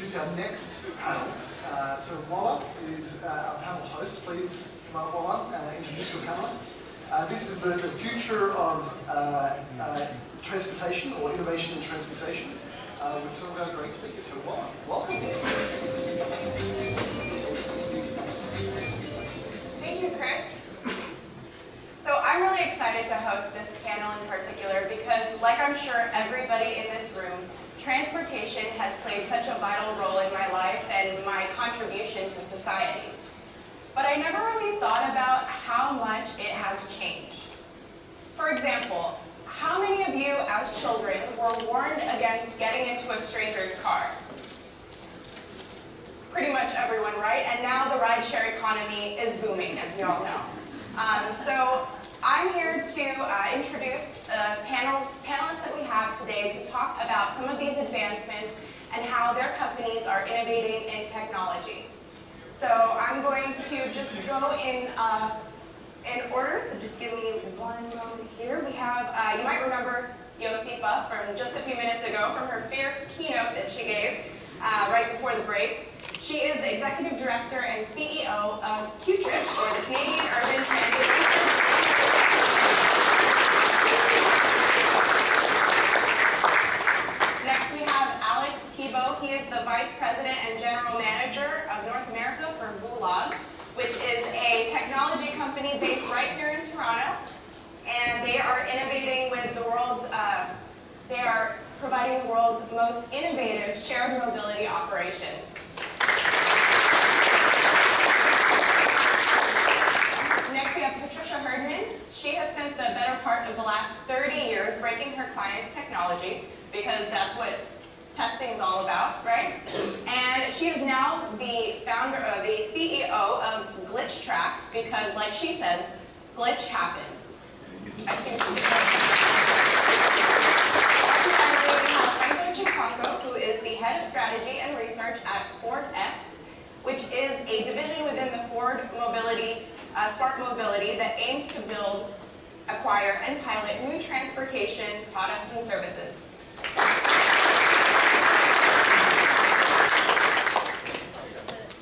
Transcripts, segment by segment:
introduce our next panel. So Vulog is our panel host. Please come up, Vulog, introduce your panelists. This is the future of transportation, or innovation in transportation, with some of our great speakers. So Vulog, welcome. Thank you, Chris. So I'm really excited to host this panel in particular because, like I'm sure everybody in this room, transportation has played such a vital role in my life and my contribution to society. But I never really thought about how much it has changed. For example, how many of you as children were warned against getting into a stranger's car? Pretty much everyone, right? And now the rideshare economy is booming, as we all know. So I'm here to introduce the panelists that we have today to talk about some of these advancements and how their companies are innovating in technology. So I'm going to just go in order, so just give me one moment here. We have, you might remember Josipa from just a few minutes ago from her fierce keynote that she gave right before the break. She is the Executive Director and CEO of QTrip, or the Canadian Urban Transit Research. Next we have Alex Thibault. He is the Vice President and General Manager of North America for Vulog, which is a technology company based right here in Toronto. And they are innovating with the world's, they are providing the world's most innovative shared mobility operations. Next we have Patricia Herdman. She has spent the better part of the last 30 years breaking her clients' technology, because that's what testing is all about, right? And she is now the founder, the CEO of Glitch Tracks, because like she says, glitch happens. I think who is the head of strategy and research at Ford F, which is a division within the Ford Mobility, Smart Mobility, that aims to build, acquire, and pilot new transportation products and services.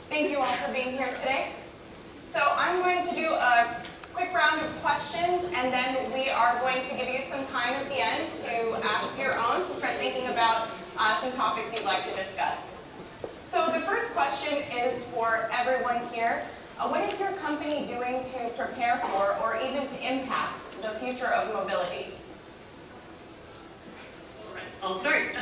Thank you all for being here today. So I'm going to do a quick round of questions, and then we are going to give you some time at the end to ask your own, so start thinking about some topics you'd like to discuss. So the first question is for everyone here. What is your company doing to prepare for or even to impact the future of mobility? I'll start.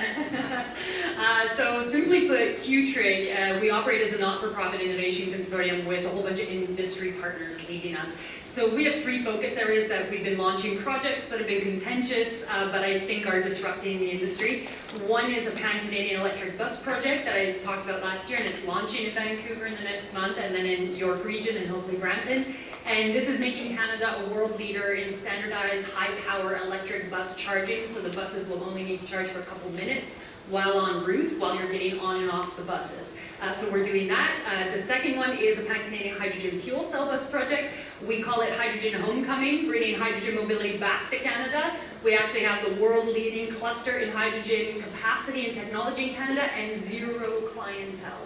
So simply put, QTrip, we operate as a not-for-profit innovation consortium with a whole bunch of industry partners leading us. So we have three focus areas that we've been launching projects that have been contentious, but I think are disrupting the industry. One is a pan-Canadian electric bus project that I talked about last year, and it's launching in Vancouver in the next month, and then in York Region and hopefully Brampton. And this is making Canada a world leader in standardized high-power electric bus charging, so the buses will only need to charge for a couple minutes while en route, while you're getting on and off the buses. So we're doing that. The second one is a pan-Canadian hydrogen fuel cell bus project. We call it Hydrogen Homecoming, bringing hydrogen mobility back to Canada. We actually have the world-leading cluster in hydrogen capacity and technology in Canada, and zero clientele.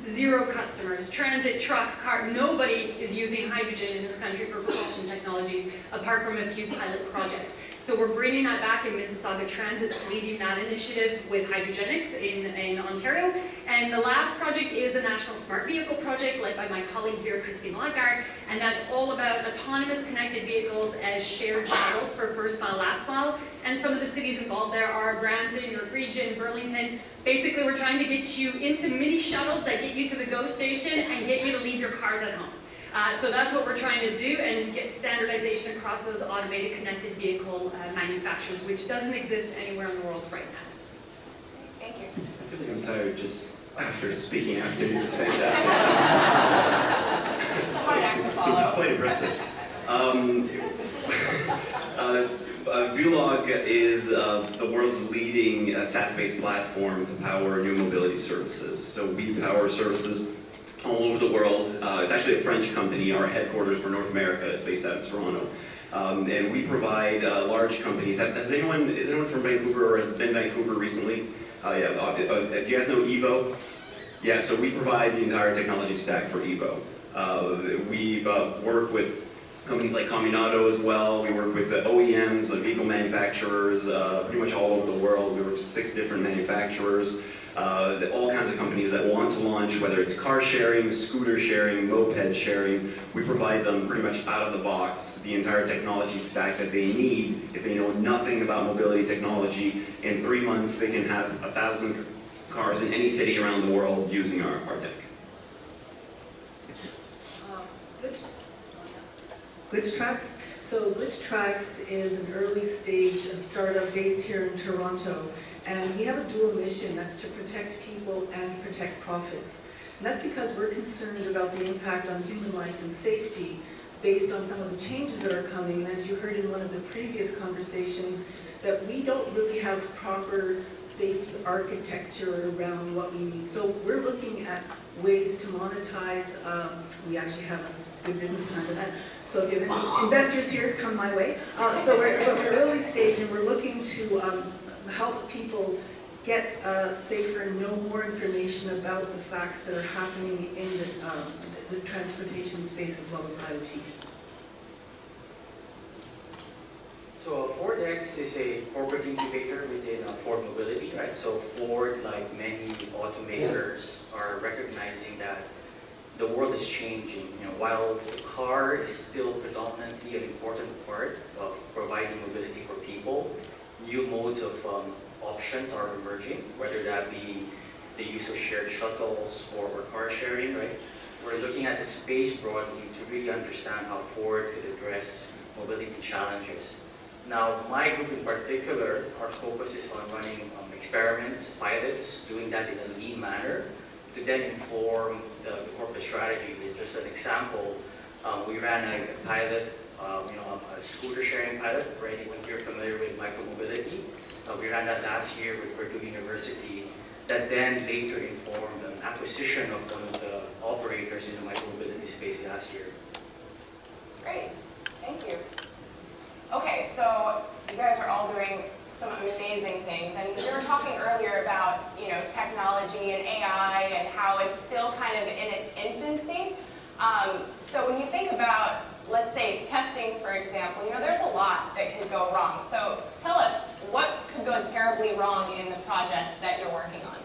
Zero customers, transit, truck, car, nobody is using hydrogen in this country for propulsion technologies, apart from a few pilot projects. So we're bringing that back, in Mississauga Transit's leading that initiative with Hydrogenics in Ontario. And the last project is a national smart vehicle project led by my colleague here, Christine Lagarde, and that's all about autonomous connected vehicles as shared shuttles for first mile, last mile. And some of the cities involved there are Brampton, York Region, Burlington. Basically, we're trying to get you into mini shuttles that get you to the GO station and get you to leave your cars at home. So that's what we're trying to do, and get standardization across those automated connected vehicle manufacturers, which doesn't exist anywhere in the world right now. Thank you. I feel like I'm tired just after speaking after you. It's fantastic. It's quite impressive. Vulog is the world's leading SaaS-based platform to power new mobility services. So we power services all over the world. It's actually a French company. Our headquarters for North America is based out of Toronto. And we provide large companies. Is anyone from Vancouver or has been Vancouver recently? Yeah, do you guys know Evo? Yeah, so we provide the entire technology stack for Evo. We work with companies like Caminado as well. We work with the OEMs, the vehicle manufacturers, pretty much all over the world. We work with 6 different manufacturers, all kinds of companies that want to launch, whether it's car sharing, scooter sharing, moped sharing. We provide them pretty much out of the box the entire technology stack that they need. If they know nothing about mobility technology, in 3 months they can have 1,000 cars in any city around the world using our tech. GlitchTracks. So GlitchTracks is an early stage startup based here in Toronto, and we have a dual mission. That's to protect people and protect profits. And that's because we're concerned about the impact on human life and safety based on some of the changes that are coming. And as you heard in one of the previous conversations, that we don't really have proper safety architecture around what we need. So we're looking at ways to monetize. We actually have a good business plan for that. So if you have any investors here, come my way. So we're early stage, and we're looking to help people get safer and know more information about the facts that are happening in this transportation space as well as IoT. So Ford X is a corporate incubator within Ford Mobility, right? So Ford, like many automakers, are recognizing that the world is changing. You know, while the car is still predominantly an important part of providing mobility for people, new modes of options are emerging, whether that be the use of shared shuttles or car sharing, right? We're looking at the space broadly to really understand how Ford could address mobility challenges. Now, my group in particular, our focus is on running experiments, pilots, doing that in a lean manner, to then inform the corporate strategy. Just an example, we ran a pilot, a scooter sharing pilot, for anyone here familiar with micromobility. We ran that last year with Purdue University, that then later informed an acquisition of one of the operators in the micromobility space last year. Great, thank you. Okay, so you guys are all doing some amazing things, and we were talking earlier about, technology and AI and how it's still kind of in its infancy. So when you think about, let's say, testing, for example, there's a lot that could go wrong. So tell us, what could go terribly wrong in the project that you're working on?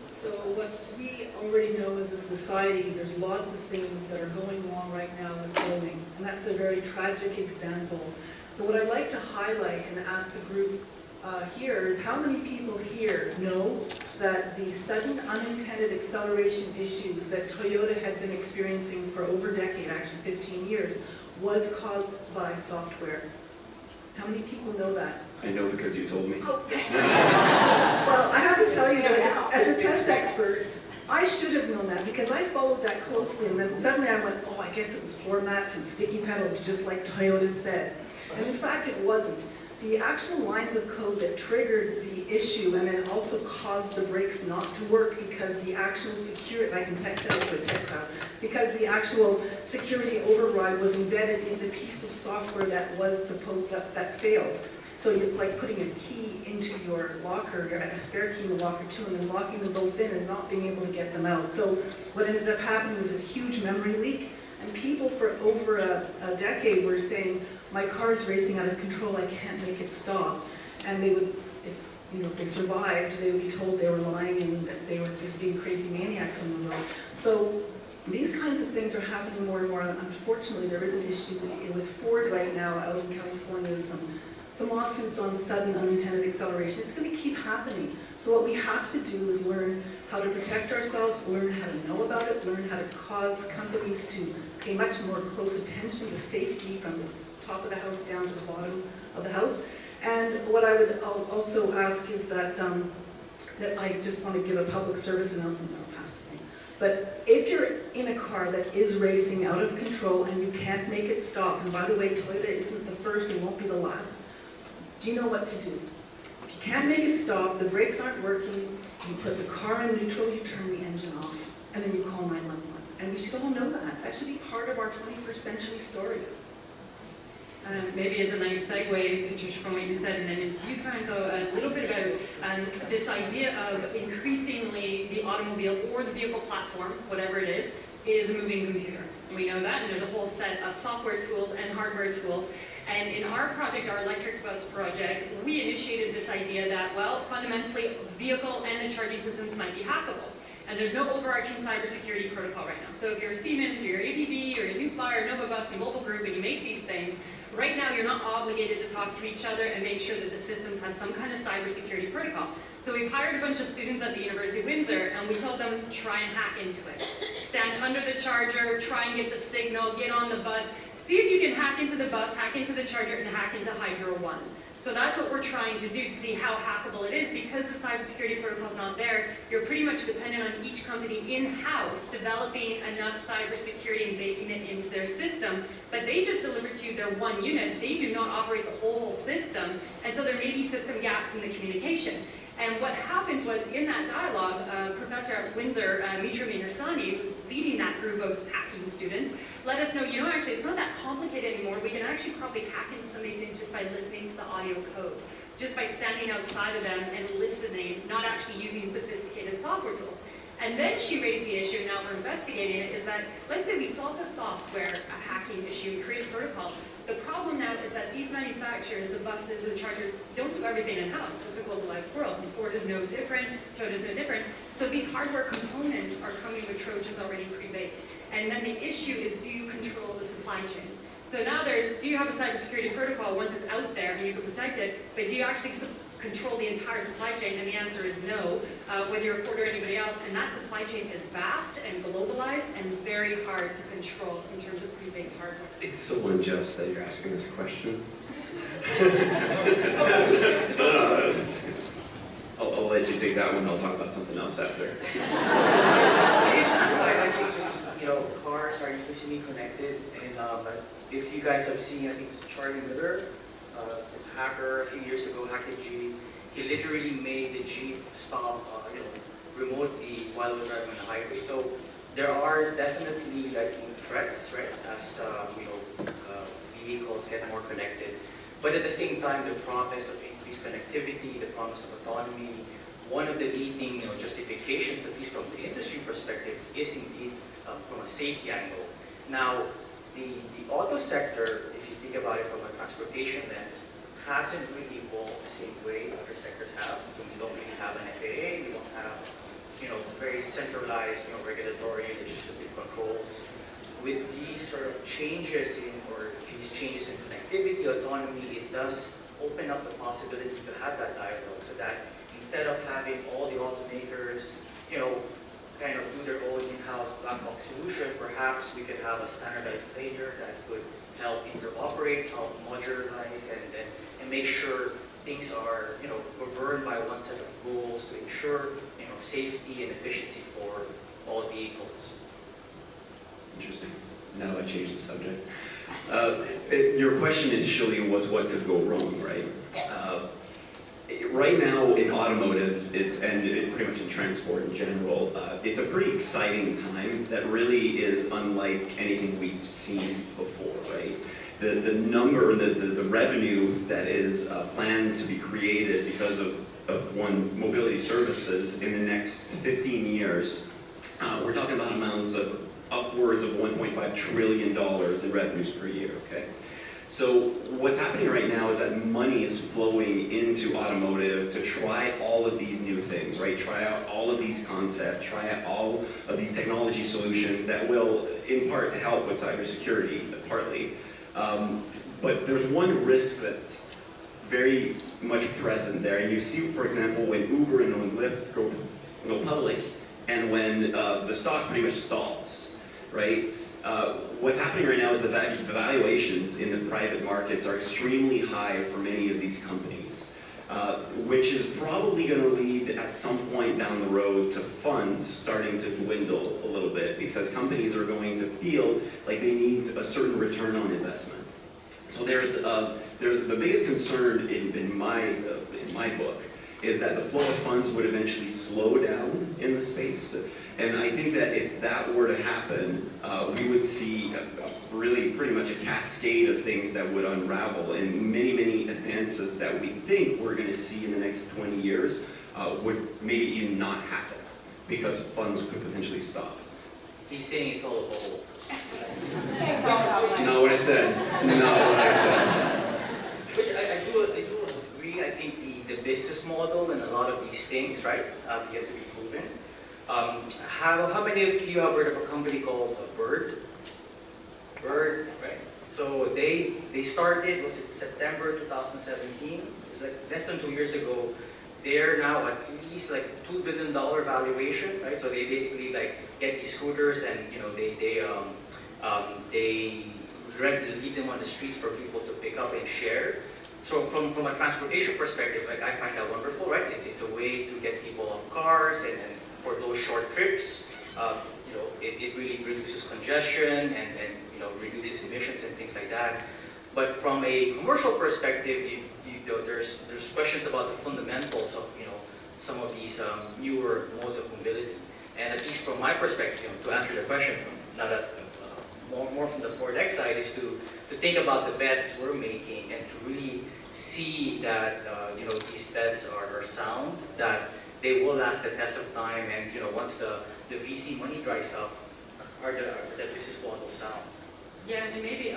So what we already know as a society is there's lots of things that are going wrong right now with filming, and that's a very tragic example. But what I'd like to highlight and ask the group here is how many people here know that the sudden unintended acceleration issues that Toyota had been experiencing for over a decade, actually 15 years, was caused by software? How many people know that? I know because you told me. Oh. Well, I have to tell you, as a test expert, I should have known that because I followed that closely, and then suddenly I went, oh, I guess it was floor mats and sticky pedals, just like Toyota said. And in fact, it wasn't. The actual lines of code that triggered the issue and then also caused the brakes not to work because the actual security, I can text that to a tech crowd, because the actual security override was embedded in the piece of software that was supposed, that failed. So it's like putting a key into your locker, a spare key in the locker too, and then locking them both in and not being able to get them out. So what ended up happening was this huge memory leak. And people for over a decade were saying, my car's racing out of control, I can't make it stop. And they would, if they survived, they would be told they were lying and that they were just being crazy maniacs on the road. So these kinds of things are happening more and more. Unfortunately, there is an issue with Ford right now out in California. Some lawsuits on sudden unintended acceleration. It's going to keep happening. So what we have to do is learn how to protect ourselves, learn how to know about it, learn how to cause companies to pay much more close attention to safety from the top of the house down to the bottom of the house. And what I would also ask is that, that I just want to give a public service announcement. I'll pass the thing. But if you're in a car that is racing out of control and you can't make it stop, and by the way, Toyota isn't the first and won't be the last, do you know what to do? If you can't make it stop, the brakes aren't working, you put the car in neutral, you turn the engine off, and then you call 911. And we should all know that. That should be part of our 21st century story. Maybe as a nice segue, Patricia, from what you said, and then into you, Franco, a little bit about this idea of increasingly the automobile or the vehicle platform, whatever it is a moving computer. We know that, and there's a whole set of software tools and hardware tools. And in our project, our electric bus project, we initiated this idea that, well, fundamentally, the vehicle and the charging systems might be hackable. And there's no overarching cybersecurity protocol right now. So if you're Siemens, or you're ABB, or New Flyer, Nova Bus, and Mobile Group, and you make these things, right now you're not obligated to talk to each other and make sure that the systems have some kind of cybersecurity protocol. So we've hired a bunch of students at the University of Windsor, and we told them, try and hack into it. Stand under the charger, try and get the signal, get on the bus, see if you can hack into the bus, hack into the charger, and hack into Hydro One. So that's what we're trying to do to see how hackable it is. Because the cybersecurity protocol is not there, you're pretty much dependent on each company in-house developing enough cybersecurity and baking it into their system. But they just deliver to you their one unit. They do not operate the whole system. And so there may be system gaps in the communication. And what happened was, in that dialogue, a professor at Windsor, Mitra Mihirsani, who's leading that group of hacking students, let us know, actually, it's not that complicated anymore. We can actually probably hack into some of these things just by listening to the audio code, just by standing outside of them and listening, not actually using sophisticated software tools. And then she raised the issue, now we're investigating it, is that, let's say we solve the software hacking issue and create a protocol. The problem now is that these manufacturers, the buses and chargers, don't do everything in-house. It's a globalized world. And Ford is no different, Toyota is no different. So these hardware components are coming with Trojans already pre-baked. And then the issue is, do you control the supply chain? So now do you have a cybersecurity protocol once it's out there and you can protect it, but do you actually control the entire supply chain? And the answer is no, whether you're Ford or anybody else. And that supply chain is vast and globalized and very hard to control in terms of pre-baked hardware. It's so unjust that you're asking this question. I'll let you take that one. I'll talk about something else after. I think, cars are increasingly connected, and if you guys have seen, I think it's Charlie Miller, a hacker a few years ago, hacked a Jeep. He literally made the Jeep stop, remotely while we were driving on the highway. So there are definitely threats, right, as vehicles get more connected. But at the same time, the promise of increased connectivity, the promise of autonomy, one of the leading justifications, at least from the industry perspective, is indeed from a safety angle. Now, the auto sector, if you think about it from a transportation lens, hasn't really evolved the same way other sectors have. So we don't really have an FAA, we don't have very centralized regulatory and legislative controls. With these sort of changes these changes in connectivity, autonomy, it does open up the possibility to have that dialogue, so that instead of having all the automakers, kind of do their own in-house black box solution, perhaps we could have a standardized layer that could help interoperate, help modularize, and make sure things are, governed by one set of rules to ensure, safety and efficiency for all vehicles. Interesting. Now I changed the subject. Your question initially was what could go wrong, right? Right now in automotive, and pretty much in transport in general, it's a pretty exciting time that really is unlike anything we've seen before, right? The number, the revenue that is planned to be created because of mobility services in the next 15 years, we're talking about amounts of upwards of $1.5 trillion in revenues per year, okay? So what's happening right now is that money is flowing into automotive to try all of these new things, right? Try out all of these concepts, try out all of these technology solutions that will, in part, help with cybersecurity, partly. But there's one risk that's very much present there. And you see, for example, when Uber and when Lyft go public, and when the stock pretty much stalls, right? What's happening right now is that the valuations in the private markets are extremely high for many of these companies, which is probably going to lead at some point down the road to funds starting to dwindle a little bit, because companies are going to feel like they need a certain return on investment. So there's the biggest concern in my book is that the flow of funds would eventually slow down in the space. And I think that if that were to happen, we would see really pretty much a cascade of things that would unravel, and many, many advances that we think we're going to see in the next 20 years would maybe even not happen because funds could potentially stop. He's saying it's all a bubble. It's not what I said. It's not what I said. Which I do agree. I think the business model and a lot of these things, right, have yet to be proven. How many of you have heard of a company called Bird? Bird, right? So they started, was it September 2017? It's like less than 2 years ago. They're now at least like $2 billion valuation, right? So they basically like get these scooters and they leave them on the streets for people to pick up and share. So from a transportation perspective, like I find that wonderful, right? It's a way to get people off cars and for those short trips, it really reduces congestion and reduces emissions and things like that. But from a commercial perspective, there's questions about the fundamentals of some of these newer modes of mobility. And at least from my perspective, to answer the question, more from the 4X side, is to think about the bets we're making and to really see that these bets are sound, that they will last the test of time, and once the VC money dries up, are the business model sound. Yeah, and maybe,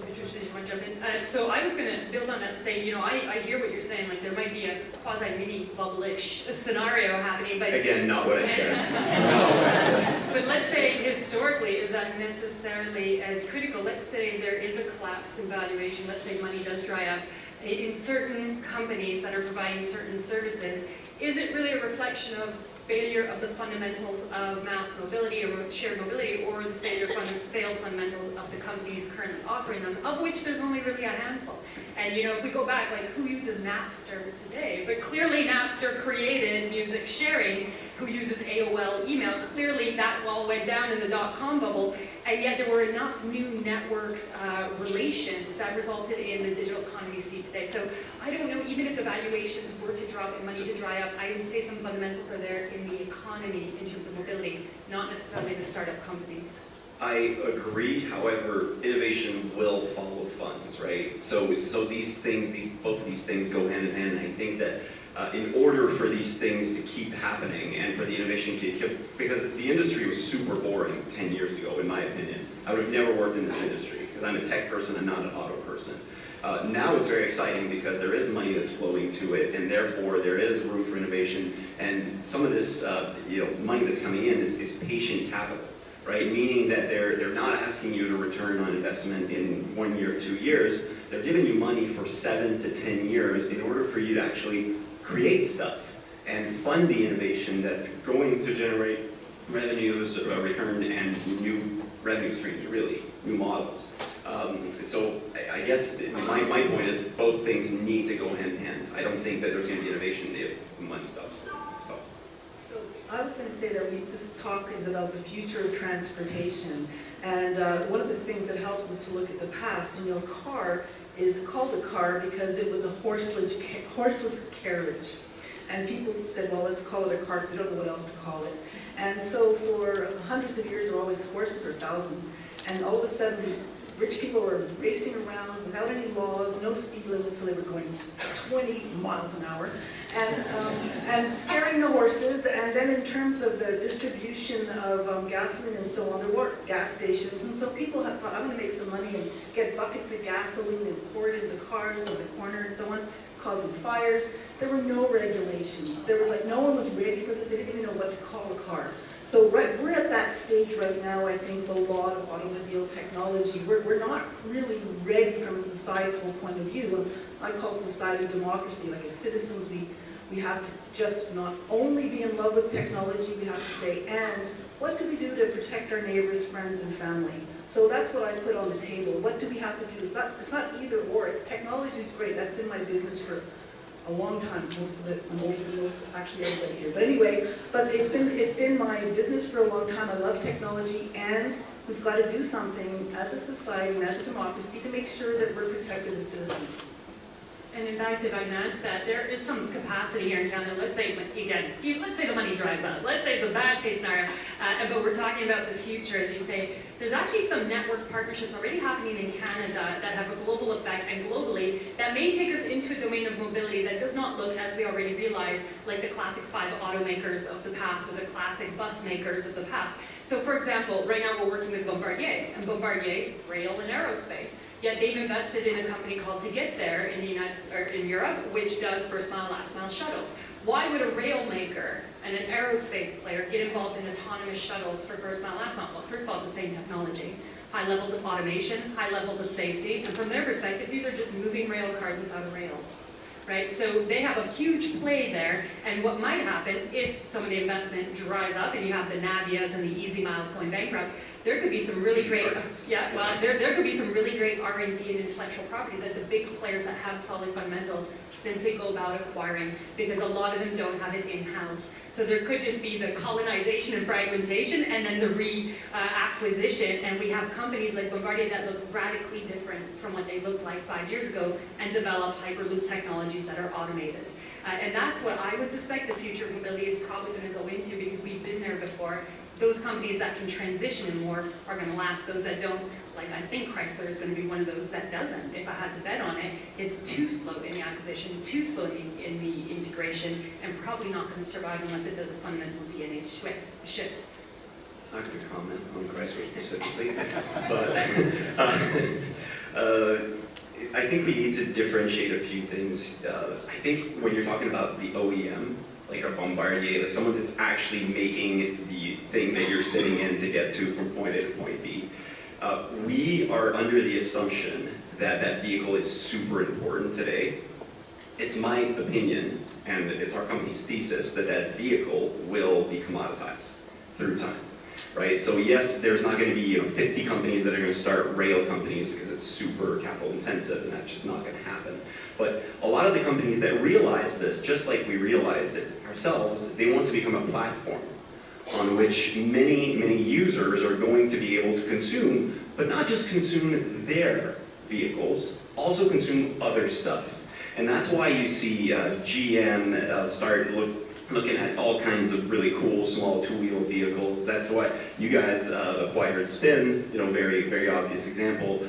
Patricia, you want to jump in? So I was going to build on that and say, I hear what you're saying, like there might be a quasi-mini bubble-ish scenario happening, but... Again, not what I said. Not what I said. But let's say historically, is that necessarily as critical? Let's say there is a collapse in valuation, let's say money does dry up in certain companies that are providing certain services. Is it really a reflection of failure of the fundamentals of mass mobility or shared mobility, or the failed fundamentals of the companies currently offering them, of which there's only really a handful? And if we go back, like who uses Napster today? But clearly Napster created music sharing. Who uses AOL email? Clearly that all went down in the dot-com bubble, and yet there were enough new network relations that resulted in the digital economy we see today. So I don't know, even if the valuations were to drop and money to dry up, I would say some fundamentals are there in the economy in terms of mobility, not necessarily the startup companies. I agree. However, innovation will follow funds, right? So these things, both of these things go hand in hand. And I think that in order for these things to keep happening and for the innovation to keep, because the industry was super boring 10 years ago, in my opinion. I would have never worked in this industry because I'm a tech person and not an auto person. Now it's very exciting because there is money that's flowing to it, and therefore there is room for innovation. And some of this, money that's coming in is patient capital, right? Meaning that they're not asking you to return on investment in 1 year, 2 years. They're giving you money for 7 to 10 years in order for you to actually create stuff and fund the innovation that's going to generate revenues, return, and new revenue streams, really, new models. So I guess my point is both things need to go hand in hand. I don't think that there's going to be innovation if money stops. So I was going to say that this talk is about the future of transportation, and one of the things that helps us to look at the past, a car is called a car because it was a horseless carriage. And people said, well, let's call it a car because we don't know what else to call it. And so for hundreds of years, there were always horses, or thousands, and all of a sudden these rich people were racing around without any laws, no speed limits, so they were going 20 miles an hour, and scaring the horses. And then in terms of the distribution of gasoline and so on, there were gas stations, and so people had thought, I'm going to make some money and get buckets of gasoline and pour it into the cars on the corner and so on, causing fires. There were no regulations. There was no one was ready for this. They didn't even know what to call a car. So we're at that stage right now, I think, the law of automobile technology. We're not really ready from a societal point of view. I call society democracy. Like as citizens, we have to just not only be in love with technology, we have to say, and what do we do to protect our neighbors, friends, and family? So that's what I put on the table. What do we have to do? It's not either or. Technology is great. That's been my business for a long time, actually everybody here. But anyway, it's been my business for a long time. I love technology, and we've got to do something as a society and as a democracy to make sure that we're protected as citizens. And in fact, if I match that, there is some capacity here in Canada. Let's say, again, let's say the money dries up. Let's say it's a bad case scenario, but we're talking about the future, as you say. There's actually some network partnerships already happening in Canada that have a global effect and globally that may take us into a domain of mobility that does not look, as we already realize, like the classic 5 automakers of the past or the classic bus makers of the past. So for example, right now we're working with Bombardier, and Bombardier, rail and aerospace. Yet they've invested in a company called To Get There in in Europe, which does first mile, last mile shuttles. Why would a rail maker and an aerospace player get involved in autonomous shuttles for first mile, last mile? Well, first of all, it's the same technology. High levels of automation, high levels of safety, and from their perspective, these are just moving rail cars without a rail. Right? So they have a huge play there, and what might happen if some of the investment dries up and you have the Navias and the Easy Miles going bankrupt, there could be some really great, there could be some really great R&D and intellectual property that the big players that have solid fundamentals simply go about acquiring, because a lot of them don't have it in-house. So there could just be the colonization and fragmentation and then the re-acquisition, and we have companies like Bombardier that look radically different from what they looked like 5 years ago and develop Hyperloop technologies that are automated. And that's what I would suspect the future of mobility is probably going to go into, because we've been there before. Those companies that can transition and more are going to last. Those that don't, like I think Chrysler is going to be one of those that doesn't. If I had to bet on it, it's too slow in the acquisition, too slow in the integration, and probably not going to survive unless it does a fundamental DNA shift. I'm not going to comment on Chrysler specifically, but I think we need to differentiate a few things. I think when you're talking about the OEM, like a Bombardier, like someone that's actually making the thing that you're sitting in to get to from point A to point B, we are under the assumption that that vehicle is super important today. It's my opinion, and it's our company's thesis, that that vehicle will be commoditized through time. Right? So yes, there's not going to be 50 companies that are going to start rail companies because it's super capital intensive, and that's just not going to happen. But a lot of the companies that realize this, just like we realize it ourselves, they want to become a platform on which many, many users are going to be able to consume, but not just consume their vehicles, also consume other stuff. And that's why you see GM start looking at all kinds of really cool small two-wheel vehicles. That's why you guys acquired Spin, very, very obvious example.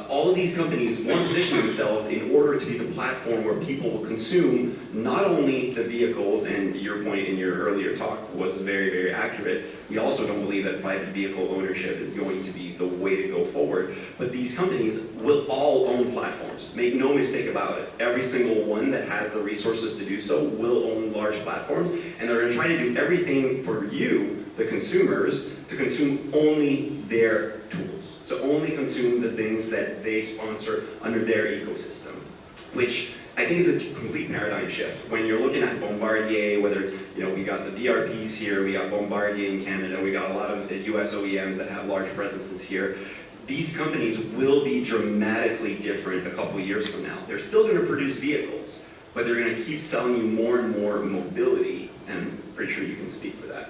All of these companies want to position themselves in order to be the platform where people will consume not only the vehicles, and your point in your earlier talk was very, very accurate. We also don't believe that private vehicle ownership is going to be the way to go forward, but these companies will all own platforms. Make no mistake about it. Every single one that has the resources to do so will own large platforms, and they're going to try to do everything for you, the consumers, to consume only their tools, to only consume the things that they sponsor under their ecosystem, which I think is a complete paradigm shift. When you're looking at Bombardier, whether it's, we got the BRPs here, we got Bombardier in Canada, we got a lot of US OEMs that have large presences here. These companies will be dramatically different a couple years from now. They're still going to produce vehicles, but they're going to keep selling you more and more mobility, and I'm pretty sure you can speak for that.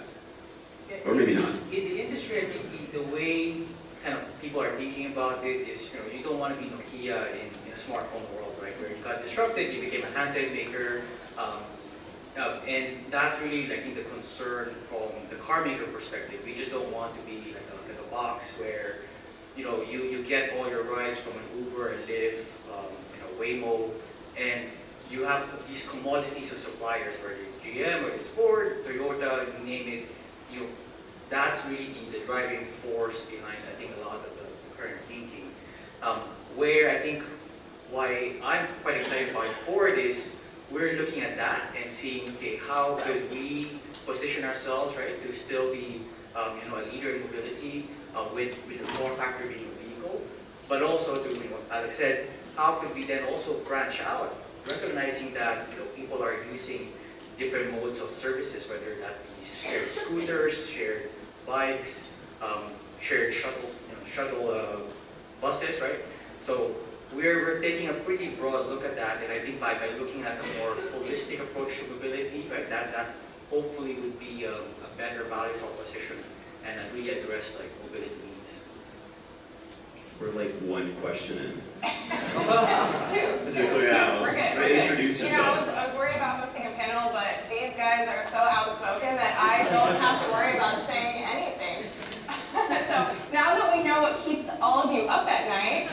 Or maybe not. In the industry, I think the way kind of people are thinking about it is, you don't want to be Nokia in a smartphone world, right? Where you got disrupted, you became a handset maker, and that's really, I think, the concern from the car maker perspective. We just don't want to be like a box where, you get all your rides from an Uber, a Lyft, Waymo, and you have these commodities of suppliers, whether it's GM, whether it's Ford, Toyota, you name it. That's really the driving force behind, I think, a lot of the current thinking. Where I think why I'm quite excited about Ford is we're looking at that and seeing, okay, how could we position ourselves, right, to still be, a leader in mobility with the form factor being a vehicle, but also to, as Alex said, how could we then also branch out, recognizing that people are using different modes of services, whether that be shared scooters, shared bikes, shared shuttles, shuttle buses, right? So we're taking a pretty broad look at that, and I think by looking at a more holistic approach to mobility, right, that hopefully would be a better value proposition and really address mobility needs. We're like one question in. Two. So, yeah, We're good. We're good. introduce You know, yourself. I was worried about hosting a panel, but these guys are so outspoken that I don't have to worry about saying anything. So now that we know what keeps all of you up at night,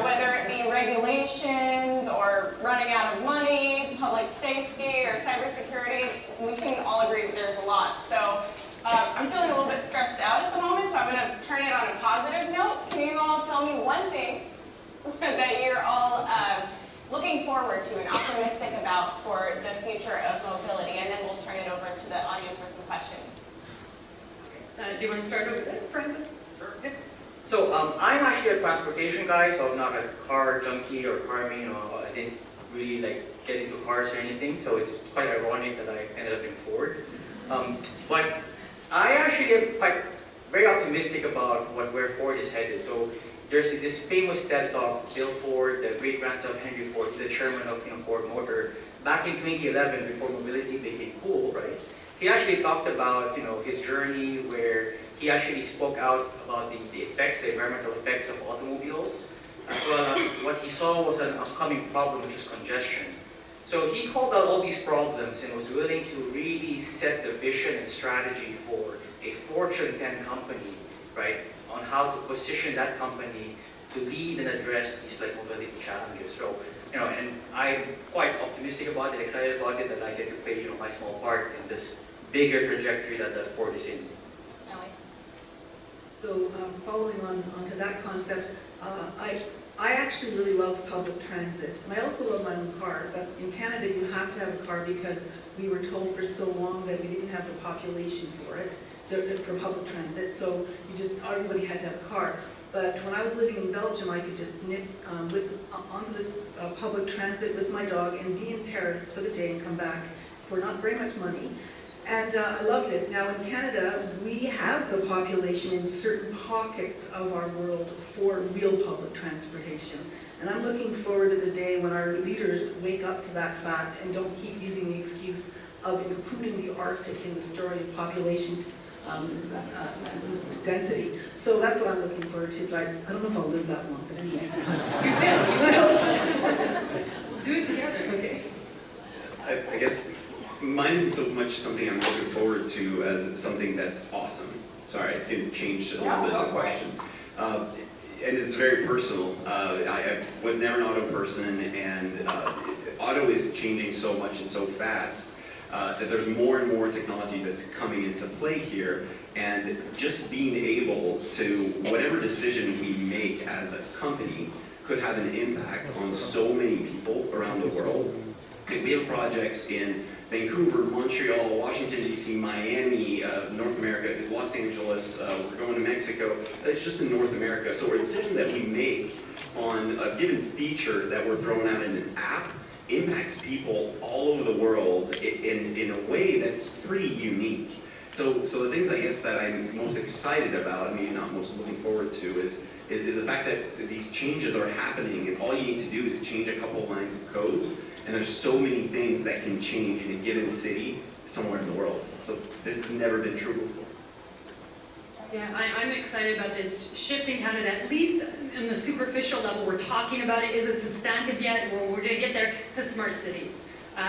whether it be regulations or running out of money, public safety or cybersecurity, we can all agree that there's a lot. So I'm feeling a little bit stressed out at the moment, so I'm going to turn it on a positive note. Can you all tell me one thing that you're all looking forward to and optimistic about for the future of mobility? And then we'll turn it over to the audience for some questions. Do you want to start over there, Frank? Sure. So I'm actually a transportation guy, so I'm not a car junkie or car I didn't really like get into cars or anything, so it's quite ironic that I ended up in Ford. But I actually am quite very optimistic about where Ford is headed. So there's this famous TED Talk, Bill Ford, the great grandson of Henry Ford, he's the chairman of Ford Motor. Back in 2011, before mobility became cool, right? He actually talked about his journey where he actually spoke out about the effects, the environmental effects of automobiles, as well as what he saw was an upcoming problem, which is congestion. So he called out all these problems and was willing to really set the vision and strategy for a Fortune 10 company, right, on how to position that company to lead and address these mobility challenges. So, and I'm quite optimistic about it, excited about it, that I get to play my small part in this bigger trajectory that Ford is in. Ellie? So following on to that concept, I actually really love public transit. And I also love my own car, but in Canada you have to have a car because we were told for so long that we didn't have the population for it, for public transit, so everybody had to have a car. But when I was living in Belgium, I could just nip onto this public transit with my dog and be in Paris for the day and come back for not very much money. And I loved it. Now in Canada, we have the population in certain pockets of our world for real public transportation. And I'm looking forward to the day when our leaders wake up to that fact and don't keep using the excuse of including the Arctic in the story of population density. So that's what I'm looking forward to, but I don't know if I'll live that long, but anyway. Do it together. Okay. I guess mine isn't so much something I'm looking forward to as something that's awesome. Sorry, it's going to change a little bit of the question. And it's very personal. I was never an auto person, and auto is changing so much and so fast that there's more and more technology that's coming into play here. And just being able to, whatever decision we make as a company could have an impact on so many people around the world. And we have projects in Vancouver, Montreal, Washington, D.C., Miami, North America, Los Angeles, we're going to Mexico. It's just in North America. So a decision that we make on a given feature that we're throwing out in an app impacts people all over the world in a way that's pretty unique. So the things I guess that I'm most excited about, maybe not most looking forward to, is the fact that these changes are happening, and all you need to do is change a couple lines of codes, and there's so many things that can change in a given city somewhere in the world. So this has never been true before. Yeah, I'm excited about this shift in Canada, at least in the superficial level. We're talking about it. Is it substantive yet? Well, we're going to get there to smart cities.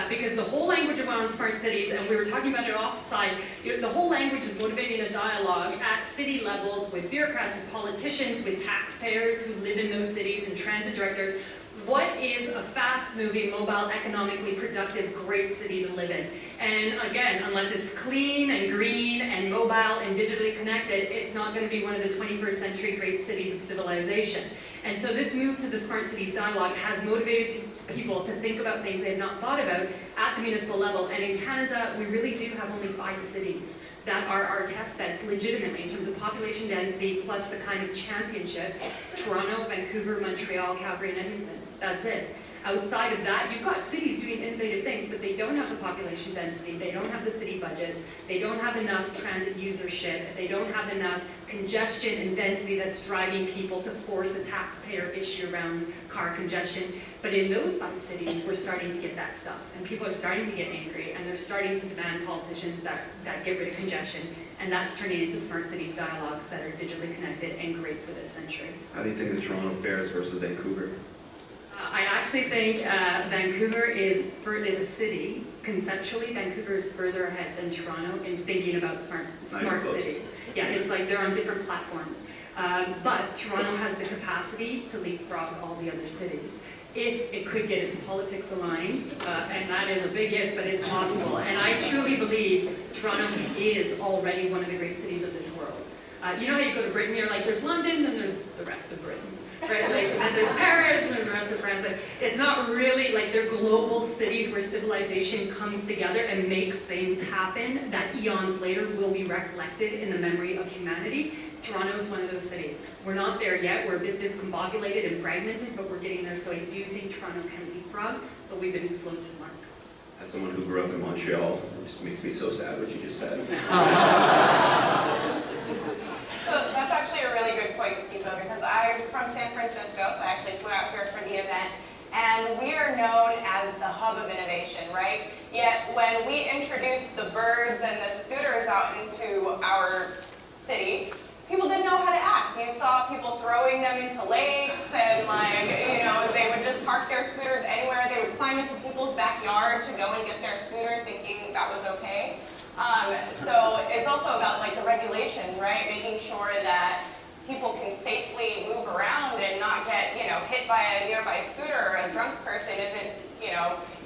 Because the whole language around smart cities, and we were talking about it offside, the whole language is motivating a dialogue at city levels with bureaucrats, with politicians, with taxpayers who live in those cities, and transit directors. What is a fast-moving, mobile, economically productive, great city to live in? And again, unless it's clean and green and mobile and digitally connected, it's not going to be one of the 21st century great cities of civilization. And so this move to the Smart Cities Dialogue has motivated people to think about things they have not thought about at the municipal level. And in Canada, we really do have only 5 cities that are our test beds legitimately in terms of population density plus the kind of championship: Toronto, Vancouver, Montreal, Calgary, and Edmonton. That's it. Outside of that, you've got cities doing innovative things, but they don't have the population density, they don't have the city budgets, they don't have enough transit usership, they don't have enough congestion and density that's driving people to force a taxpayer issue around car congestion. But in those 5 cities, we're starting to get that stuff, and people are starting to get angry, and they're starting to demand politicians that get rid of congestion, and that's turning into smart cities dialogues that are digitally connected and great for this century. How do you think the Toronto fares versus Vancouver? I actually think Vancouver is a city. Conceptually, Vancouver is further ahead than Toronto in thinking about smart cities. Yeah, it's like they're on different platforms. But Toronto has the capacity to leapfrog all the other cities if it could get its politics aligned, and that is a big if, but it's possible. And I truly believe Toronto is already one of the great cities of this world. You know how you go to Britain, you're like, there's London, and there's the rest of Britain. Right, like, and there's Paris, and there's the rest of France. Like, it's not really like they're global cities where civilization comes together and makes things happen that eons later will be recollected in the memory of humanity. Toronto is one of those cities. We're not there yet. We're a bit discombobulated and fragmented, but we're getting there. So I do think Toronto can leapfrog, but we've been slow to mark. As someone who grew up in Montreal, it just makes me so sad what you just said. So that's actually a really good point, Thibault, because I'm from San Francisco, so I actually flew out here for the event, and we are known as the hub of innovation, right? Yet when we introduced the birds and the scooters out into our city, people didn't know how to act. You saw people throwing them into lakes, and they would just park their scooters anywhere. They would climb into people's backyard to go and get their scooter, thinking that was okay. So it's also about like the regulation, right? Making sure that people can safely move around and not get, hit by a nearby scooter, or a drunk person isn't,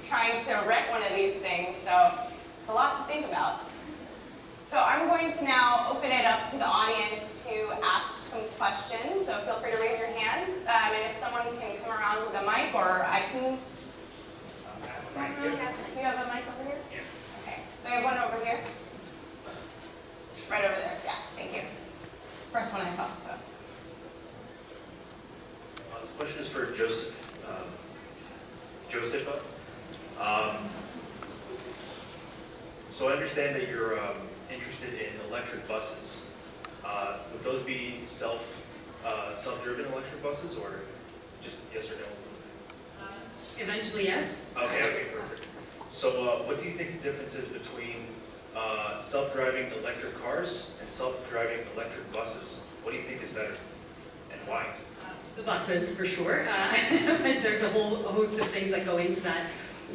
trying to rent one of these things. So it's a lot to think about. So I'm going to now open it up to the audience to ask some questions. So feel free to raise your hand. And if someone can come around with a mic, or I can. You have a mic over here? Yeah. Okay. So we have one over here. Right over there. Yeah. Thank you. First one I saw. So. This question is for Josepha. So I understand that you're interested in electric buses. Would those be self-driven electric buses, or just yes or no? Eventually, yes. Okay, perfect. So what do you think the difference is between self-driving electric cars and self-driving electric buses? What do you think is better, and why? The buses, for sure. There's a whole host of things that go into that.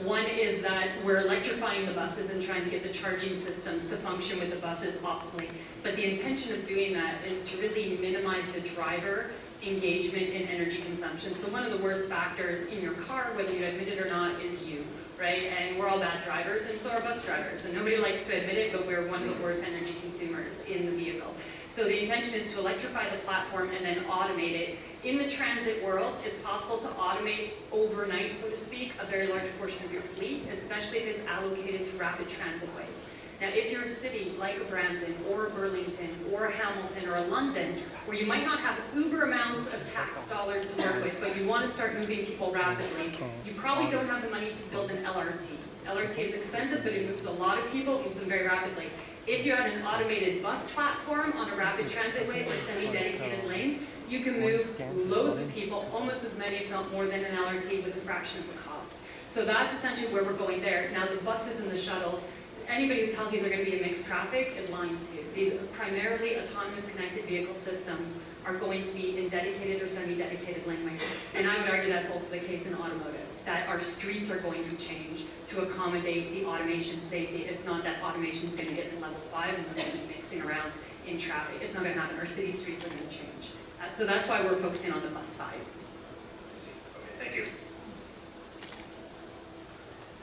One is that we're electrifying the buses and trying to get the charging systems to function with the buses optimally. But the intention of doing that is to really minimize the driver engagement in energy consumption. So one of the worst factors in your car, whether you admit it or not, is you, right? And we're all bad drivers, and so are bus drivers. And nobody likes to admit it, but we're one of the worst energy consumers in the vehicle. So the intention is to electrify the platform and then automate it. In the transit world, it's possible to automate overnight, so to speak, a very large portion of your fleet, especially if it's allocated to rapid transit ways. Now, if you're a city like a Brampton, or a Burlington, or a Hamilton, or a London, where you might not have uber amounts of tax dollars to work with, but you want to start moving people rapidly, you probably don't have the money to build an LRT. LRT is expensive, but it moves a lot of people, it moves them very rapidly. If you had an automated bus platform on a rapid transit way or semi-dedicated lanes, you can move loads of people, almost as many, if not more, than an LRT with a fraction of the cost. So that's essentially where we're going there. Now, the buses and the shuttles, anybody who tells you they're going to be in mixed traffic is lying to you. These primarily autonomous connected vehicle systems are going to be in dedicated or semi-dedicated laneways. And I would argue that's also the case in automotive, that our streets are going to change to accommodate the automation safety. It's not that automation is going to get to level 5 and we're going to be mixing around in traffic. It's not going to happen. Our city streets are going to change. So that's why we're focusing on the bus side. I see. Okay, thank you.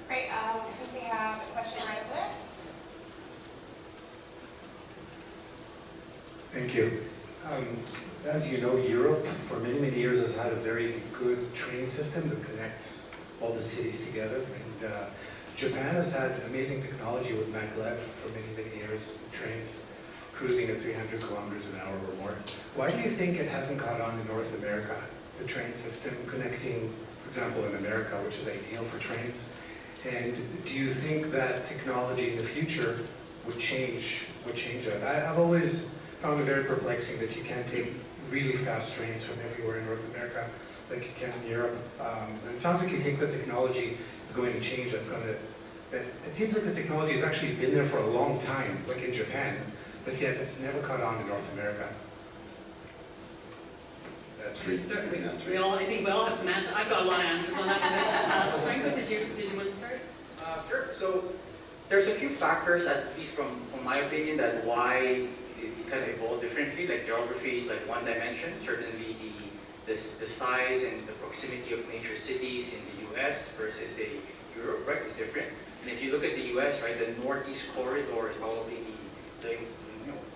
Great. I think we have a question right over there. Thank you. As you know, Europe for many, many years has had a very good train system that connects all the cities together. And Japan has had amazing technology with maglev for many, many years, trains cruising at 300 kilometers an hour or more. Why do you think it hasn't caught on in North America, the train system connecting, for example, in America, which is ideal for trains. And do you think that technology in the future would change that? I've always found it very perplexing that you can't take really fast trains from everywhere in North America like you can in Europe. And it sounds like you think that technology is going to change. It seems like the technology has actually been there for a long time, like in Japan, but yet it's never caught on in North America. That's I think we all have some answers. I've got a lot of answers on that one. Franco, did you want to start? Sure. So there's a few factors, at least from my opinion, that why it kind of evolved differently. Like geography is like one dimension. Certainly the size and the proximity of major cities in the U.S. versus Europe, right, is different. And if you look at the U.S., right, the Northeast Corridor is probably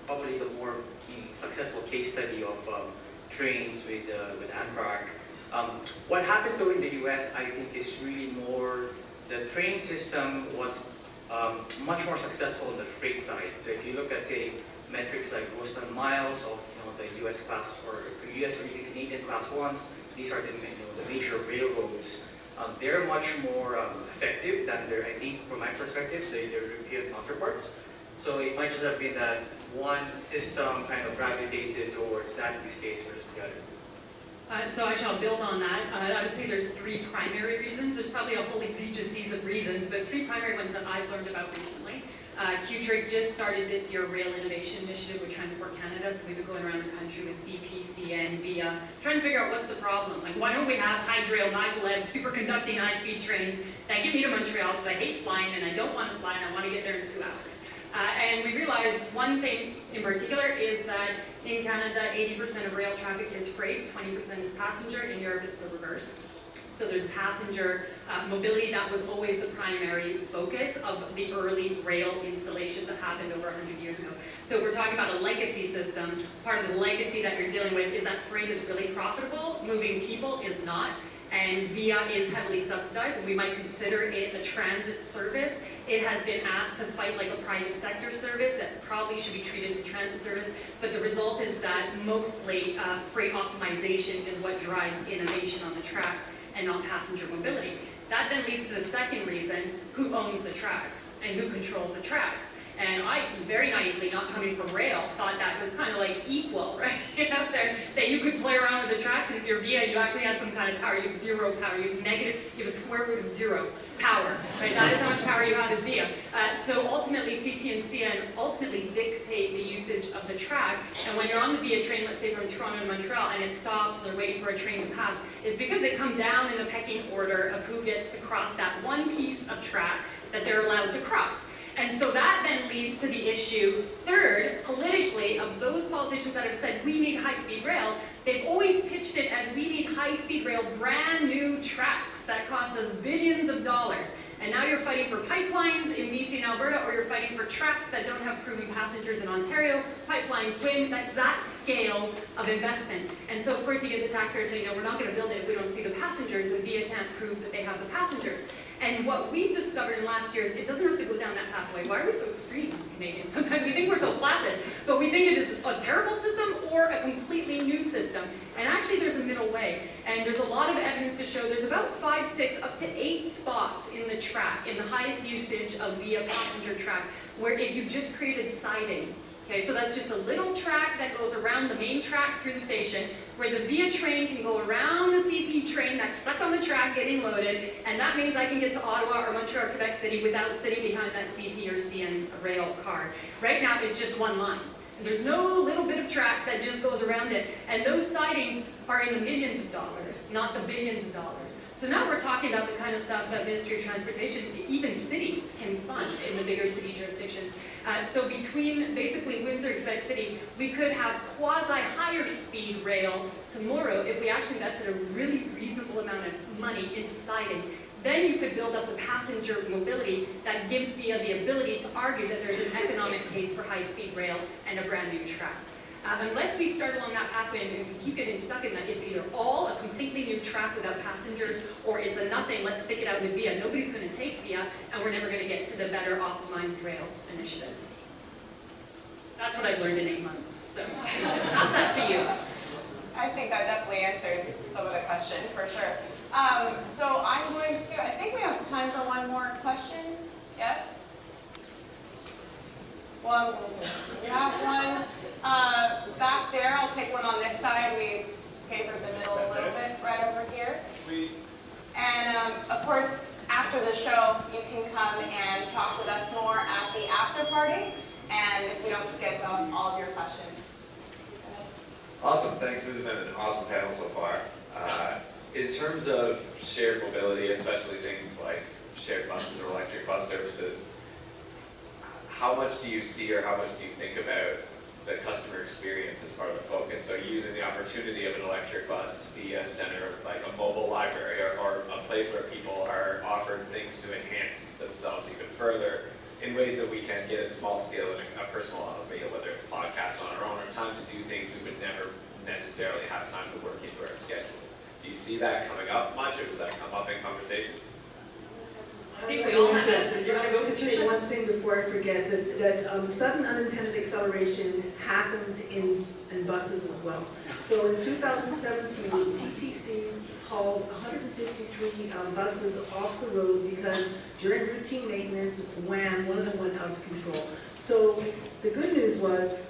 probably the more successful case study of trains with Amtrak. What happened though in the U.S., I think, is really more, the train system was much more successful on the freight side. So if you look at, say, metrics like gross ton miles of the U.S. class or U.S. or even Canadian class ones, these are the major railroads. They're much more effective than their, I think, from my perspective, their European counterparts. So it might just have been that one system kind of gravitated towards that use case versus the other. So actually I'll build on that. I would say there's three primary reasons. There's probably a whole exegesis of reasons, but three primary ones that I've learned about recently. Qtrade just started this year a rail innovation initiative with Transport Canada, so we've been going around the country with CP, CN, VIA, trying to figure out what's the problem. Like, why don't we have high-rail, maglev, superconducting high-speed trains that get me to Montreal, because I hate flying and I don't want to fly and I want to get there in 2 hours. And we realized one thing in particular is that in Canada, 80% of rail traffic is freight, 20% is passenger. In Europe, it's the reverse. So there's passenger mobility. That was always the primary focus of the early rail installations that happened over 100 years ago. So if we're talking about a legacy system, part of the legacy that you're dealing with is that freight is really profitable, moving people is not. And VIA is heavily subsidized, and we might consider it a transit service. It has been asked to fight like a private sector service that probably should be treated as a transit service, but the result is that mostly freight optimization is what drives innovation on the tracks and not passenger mobility. That then leads to the second reason: who owns the tracks and who controls the tracks? And I, very naively, not coming from rail, thought that was kind of like equal, right? Out there, that you could play around with the tracks, and if you're VIA, you actually had some kind of power. You have zero power, you have negative, you have a square root of 0 power, right? That is how much power you have as VIA. So ultimately, CP and CN ultimately dictate the usage of the track, and when you're on the VIA train, let's say from Toronto to Montreal, and it stops, and they're waiting for a train to pass, it's because they come down in the pecking order of who gets to cross that one piece of track that they're allowed to cross. And so that then leads to the issue, third, politically, of those politicians that have said, we need high-speed rail. They've always pitched it as, we need high-speed rail, brand new tracks that cost us billions of dollars. And now you're fighting for pipelines in BC and Alberta, or you're fighting for tracks that don't have proven passengers in Ontario. Pipelines win. That's that scale of investment. And so, of course, you get the taxpayers saying, no, we're not going to build it if we don't see the passengers, and VIA can't prove that they have the passengers. And what we've discovered in the last year is it doesn't have to go down that pathway. Why are we so extreme as Canadians? Sometimes we think we're so placid, but we think it is a terrible system or a completely new system. And actually there's a middle way. And there's a lot of evidence to show there's about 5, 6, up to 8 spots in the track, in the highest usage of VIA passenger track, where if you just created siding, okay, so that's just a little track that goes around the main track through the station, where the VIA train can go around the CP train that's stuck on the track getting loaded, and that means I can get to Ottawa or Montreal or Quebec City without sitting behind that CP or CN rail car. Right now, it's just one line. And there's no little bit of track that just goes around it. And those sidings are in the millions of dollars, not the billions of dollars. So now we're talking about the kind of stuff that Ministry of Transportation, even cities, can fund in the bigger city jurisdictions. So between basically Windsor and Quebec City, we could have quasi-higher speed rail tomorrow if we actually invested a really reasonable amount of money into siding. Then you could build up the passenger mobility that gives VIA the ability to argue that there's an economic case for high-speed rail and a brand new track. Unless we start along that pathway and we keep getting stuck in that, it's either all a completely new track without passengers, or it's a nothing, let's stick it out with VIA. Nobody's going to take VIA, and we're never going to get to the better optimized rail initiatives. That's what I've learned in 8 months. So pass that to you. I think that definitely answers some of the question, for sure. So I'm going to, I think we have time for one more question. Yes? Well, we have one back there. I'll take one on this side. We favored the middle a little bit, right over here. And of course, after the show, you can come and talk with us more at the after party. And if we don't get to all of your questions. Awesome, thanks. This has been an awesome panel so far. In terms of shared mobility, especially things like shared buses or electric bus services, how much do you see or how much do you think about the customer experience as part of the focus? So using the opportunity of an electric bus to be a center of like a mobile library or a place where people are offered things to enhance themselves even further in ways that we can get at small scale in a personal automobile, whether it's podcasts on our own or time to do things we would never necessarily have time to work into our schedule. Do you see that coming up much, or does that come up in conversation? I think we all have that. I want to say one thing before I forget, that sudden unintended acceleration happens in buses as well. So in 2017, TTC hauled 153 buses off the road because during routine maintenance, wham, one of them went out of control. So the good news was,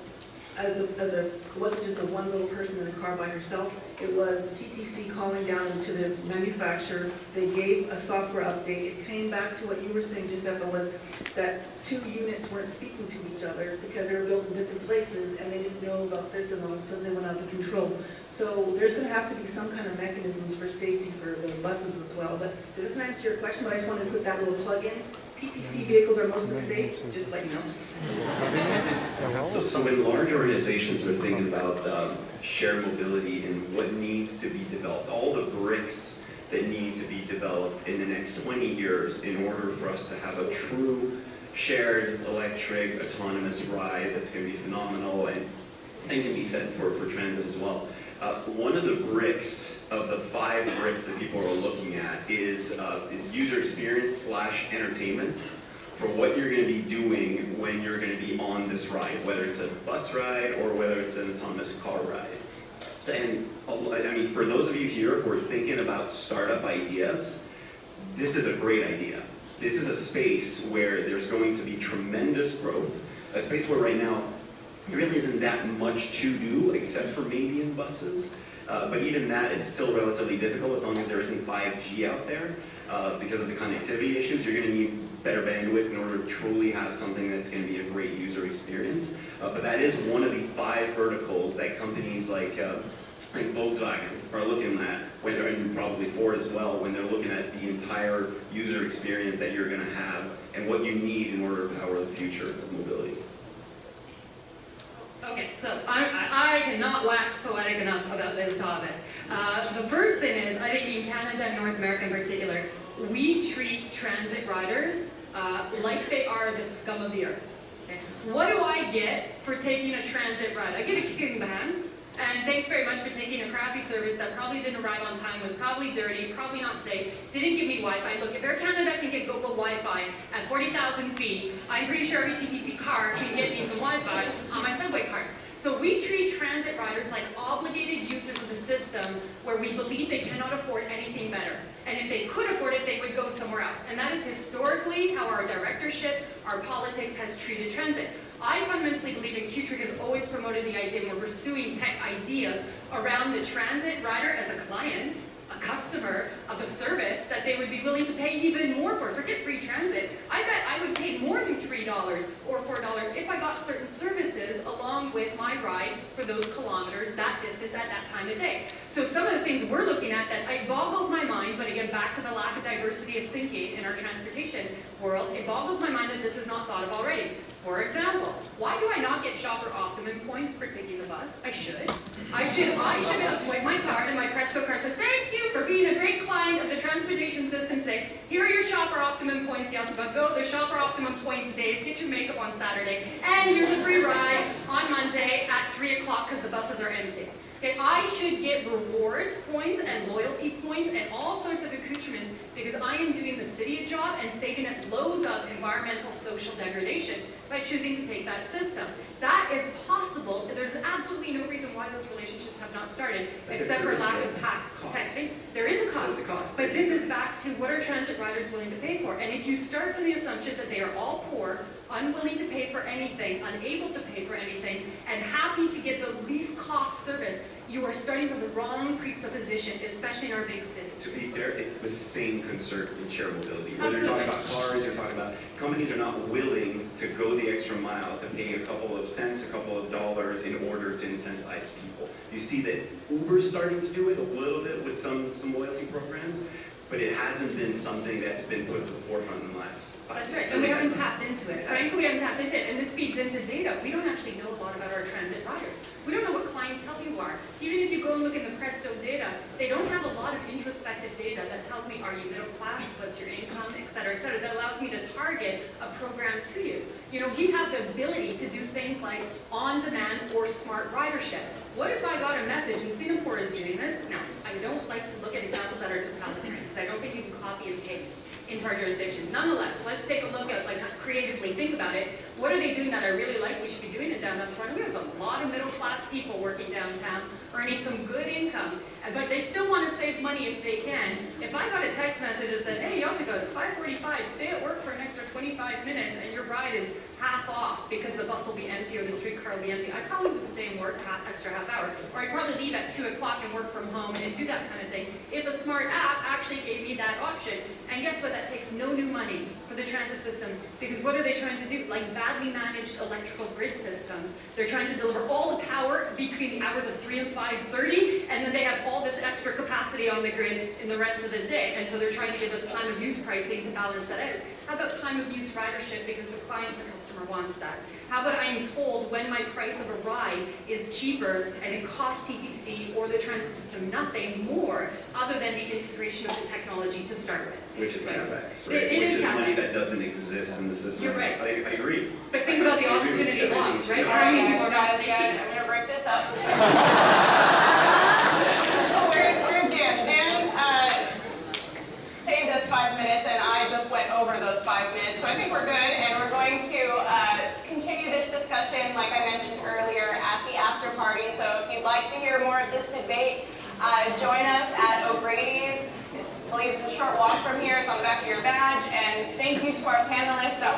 it wasn't just a one little person in a car by herself, it was the TTC calling down to the manufacturer. They gave a software update. It came back to what you were saying, Giuseppe, was that two units weren't speaking to each other because they were built in different places and they didn't know about this, and all of a sudden they went out of control. So there's going to have to be some kind of mechanisms for safety for the buses as well. But it doesn't answer your question, but I just wanted to put that little plug in. TTC vehicles are mostly safe, just like you know. So when large organizations are thinking about shared mobility and what needs to be developed, all the bricks that need to be developed in the next 20 years in order for us to have a true shared electric autonomous ride that's going to be phenomenal, and same can be said for transit as well. One of the bricks of the 5 bricks that people are looking at is user experience / entertainment for what you're going to be doing when you're going to be on this ride, whether it's a bus ride or whether it's an autonomous car ride. And I mean, for those of you here who are thinking about startup ideas, this is a great idea. This is a space where there's going to be tremendous growth, a space where right now there really isn't that much to do except for maybe in buses. But even that is still relatively difficult as long as there isn't 5G out there. Because of the connectivity issues, you're going to need better bandwidth in order to truly have something that's going to be a great user experience. But that is one of the 5 verticals that companies like Volkswagen are looking at, and probably Ford as well, when they're looking at the entire user experience that you're going to have and what you need in order to power the future of mobility. Okay, so I cannot wax poetic enough about this topic. The first thing is, I think in Canada and North America in particular, we treat transit riders like they are the scum of the earth. Okay? What do I get for taking a transit ride? I get a kick in the hands, and thanks very much for taking a crappy service that probably didn't arrive on time, was probably dirty, probably not safe, didn't give me Wi-Fi. Look, if Air Canada can get GoGo Wi-Fi at 40,000 feet, I'm pretty sure every TTC car can get me some Wi-Fi on my subway cars. So we treat transit riders like obligated users of the system where we believe they cannot afford anything better. And if they could afford it, they would go somewhere else. And that is historically how our directorship, our politics has treated transit. I fundamentally believe in Q-Trick has always promoted the idea, and we're pursuing tech ideas around the transit rider as a client, a customer of a service that they would be willing to pay even more for. Forget free transit. I bet I would pay more than $3 or $4 if I got certain services along with my ride for those kilometers, that distance at that time of day. So some of the things we're looking at that it boggles my mind, but again, back to the lack of diversity of thinking in our transportation world, it boggles my mind that this is not thought of already. For example, why do I not get shopper optimum points for taking the bus? I should. I should be able to swipe my card and my Presto card and say, thank you for being a great client of the transportation system today. Here are your shopper optimum points. Yes, but go the shopper optimum points days, get your makeup on Saturday, and here's a free ride on Monday at 3 o'clock because the buses are empty. Okay, I should get rewards points and loyalty points and all sorts of accoutrements because I am doing the city a job and saving it loads of environmental, social degradation by choosing to take that system. That is possible. There's absolutely no reason why those relationships have not started, except for lack of texting. There is a cost, but this is back to what are transit riders willing to pay for. And if you start from the assumption that they are all poor, unwilling to pay for anything, unable to pay for anything, and happy to get the least cost service, you are starting from the wrong presupposition, especially in our big cities. To be fair, it's the same concern in shared mobility. Whether you're talking about cars, you're talking about companies are not willing to go the extra mile to pay a couple of cents, a couple of dollars in order to incentivize people. You see that Uber's starting to do it a little bit with some loyalty programs, but it hasn't been something that's been put to the forefront in the last 5 years. That's right, and we haven't tapped into it. Frankly, we haven't tapped into it, and this feeds into data. We don't actually know a lot about our transit riders. We don't know what clientele you are. Even if you go and look in the Presto data, they don't have a lot of introspective data that tells me, are you middle class, what's your income, et cetera, that allows me to target a program to you. You know, we have the ability to do things like on-demand or smart ridership. What if I got a message, and Singapore is doing this? Now, I don't like to look at examples that are totalitarian, because I don't think you can copy and paste into our jurisdiction. Nonetheless, let's take a look at, like, creatively think about it. What are they doing that I really like? We should be doing it down up front. We have a lot of middle-class people working downtown, earning some good income, but they still want to save money if they can. If I got a text message that said, hey, Yosiko, it's 5:45, stay at work for an extra 25 minutes, and your ride is half off because the bus will be empty or the streetcar will be empty, I probably would stay and work extra half hour. Or I'd probably leave at 2 o'clock and work from home and do that kind of thing. If a smart app actually gave me that option, and guess what, that takes no new money for the transit system, because what are they trying to do? Like badly managed electrical grid systems. They're trying to deliver all the power between the hours of 3 and 5:30, and then they have all this extra capacity on the grid in the rest of the day. And so they're trying to give us time of use pricing to balance that out. How about time of use ridership, because the client, the customer wants that? How about I am told when my price of a ride is cheaper and it costs TTC or the transit system nothing more other than the integration of the technology to start with? Which is CapEx, right? It Which is is money CapEx. that doesn't exist in the system. You're right. I agree. But think about the I agree with opportunity everything. lost, right? Yeah. How many people are not Guys, taking I'm it? gonna break this up. We're Dan. Dan saved us 5 minutes, and I just went over those 5 minutes, so I think we're good, and we're going to continue this discussion, like I mentioned earlier, at the after party. So if you'd like to hear more of this debate, join us at O'Grady's. I believe it's a short walk from here. It's on the back of your badge. And thank you to our panelists that